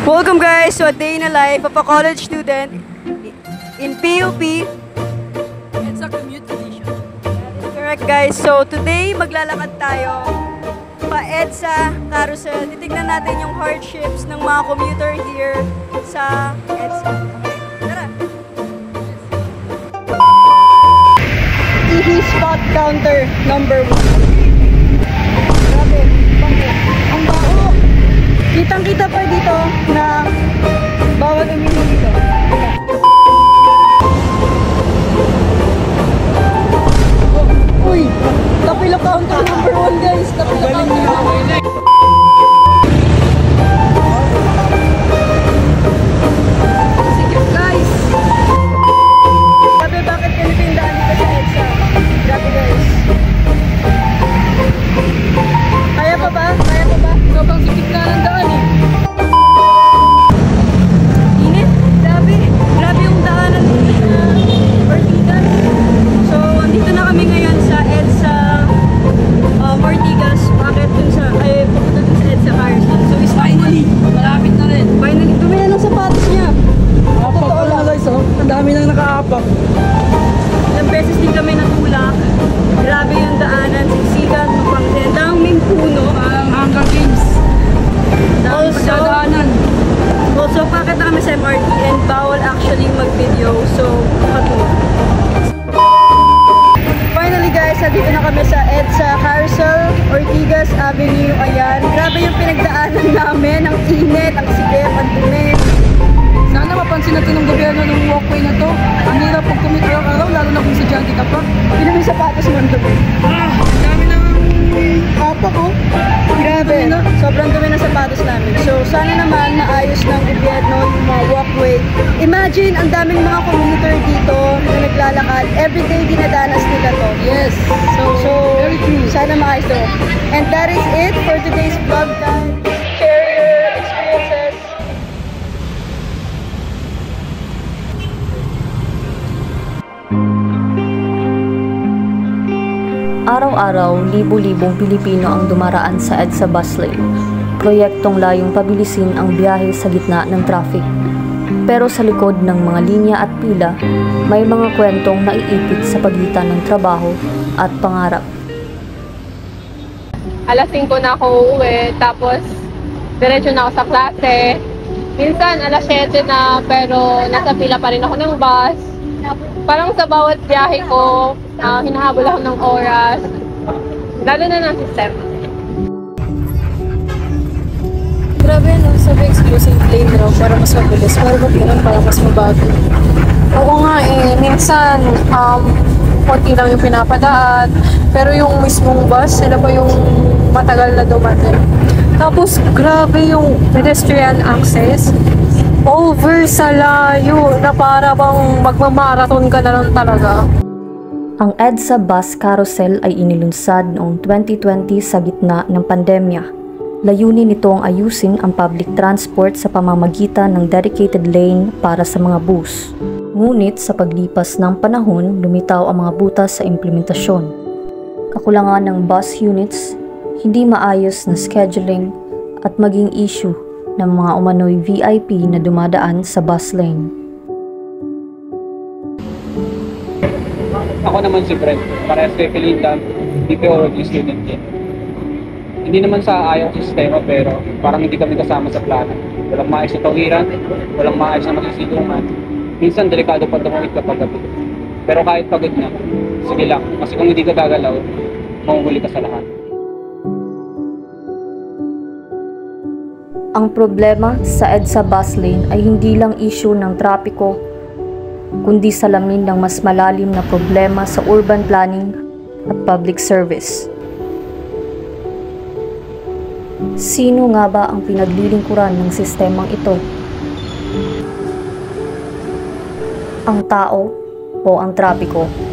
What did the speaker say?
Welcome guys to a day in the life of a college student in PUP. It's a commute edition. Correct guys, so today maglalakad tayo pa EDSA Carousel. Titignan natin yung hardships ng mga commuter here sa EDSA. Tara! EV spot counter number 1. Grabe, ang baho! Kitang-kita pa dito na bawal uminom dito. Uy! Tapila counter number 1 guys! Tapila counter number 1! Sige guys! Grabe, bakit ganito yung daan dito sa EDSA? Grabe guys! Kaya pa ba? Kaya pa ba? Sobrang sikip na ng daan eh. Init? Grabe! Grabe yung daanan dito sa Ortigas. So, andito na kami ngayon sa EDSA Ortigas. Bakit dun sa, pupunta dun sa EDSA Carousel. So, Finally! Malapit na rin. finally, dumi na ng sapatos niya. Apak ko na guys oh. Ang dami nang nakaapak. Ilang beses din kami natulak. Grabe yung daanan, siksikan, mapangsin. Daming puno. Parang Hunger Games. Dami Also, pagdadaanan. Also, pakit na kami sa MRT and bawal actually mag-video. So, makatulog. Finally guys, nandito na kami sa EDSA Carousel, Ortigas Avenue. Ayan, grabe yung pinagdaanan namin. Ang init, ang sikip, ang dumi. Sana mapansin natin ng gobyerno ng walkway na to. Ang hirap pag commute araw-araw, lalo na kung estudyante ka pa. Yun yung sapatos mo ang dumi. Ang dami nang apak oh. Grabe, sobrang dumi ng sapatos namin. So, sana naman maayos ng gobyerno yung mga walkway. Imagine, ang daming mga commuter dito na naglalakad. Everyday dinadanas nila to. Yes. So, very true. sana maayos to. And that is it for today's vlog time. Share your experiences. Araw-araw, libo-libong Pilipino ang dumaraan sa EDSA bus lane. Proyektong layong pabilisin ang biyahe sa gitna ng traffic. Pero sa likod ng mga linya at pila, may mga kwentong naiipit sa pagitan ng trabaho at pangarap. Alas 5 na ako uuwi, tapos diretso na ako sa klase. Minsan alas 7 na, pero nasa pila pa rin ako ng bus. Parang sa bawat biyahe ko, hinahabol ako ng oras. Lalo na ng sistema. Grabe no, sabi exclusive lane raw para mas mabilis. Pero ba't ganun para mas mabago? Oo nga eh, minsan konti lang yung pinapadaan, pero yung mismong bus, sila pa yung matagal na dumating. Tapos grabe yung pedestrian access, over sa layo na para bang magmamarathon ka na lang talaga. Ang EDSA Bus Carousel ay inilunsad noong 2020 sa gitna ng pandemya. Layunin nitong ayusin ang public transport sa pamamagitan ng dedicated lane para sa mga bus. Ngunit sa paglipas ng panahon, lumitaw ang mga butas sa implementasyon. Kakulangan ng bus units, hindi maayos na scheduling, at maging issue ng mga umano'y VIP na dumadaan sa bus lane. Ako naman si Brent, parehas kay Felinda, DPORG student din. Hindi naman sa ayaw sa sistema pero parang hindi kami kasama sa plano. Walang maayos na tawiran, walang maayos na masisilungan. Minsan delikado pa tumawid kapag gabi. Pero kahit pagod na, sige lang, kasi kung hindi ka gagalaw, mahuhuli ka sa lahat. Ang problema sa EDSA bus lane ay hindi lang issue ng trapiko, kundi salamin ng mas malalim na problema sa urban planning at public service. Sino nga ba ang pinaglilingkuran ng sistemang ito? Ang tao o ang trapiko?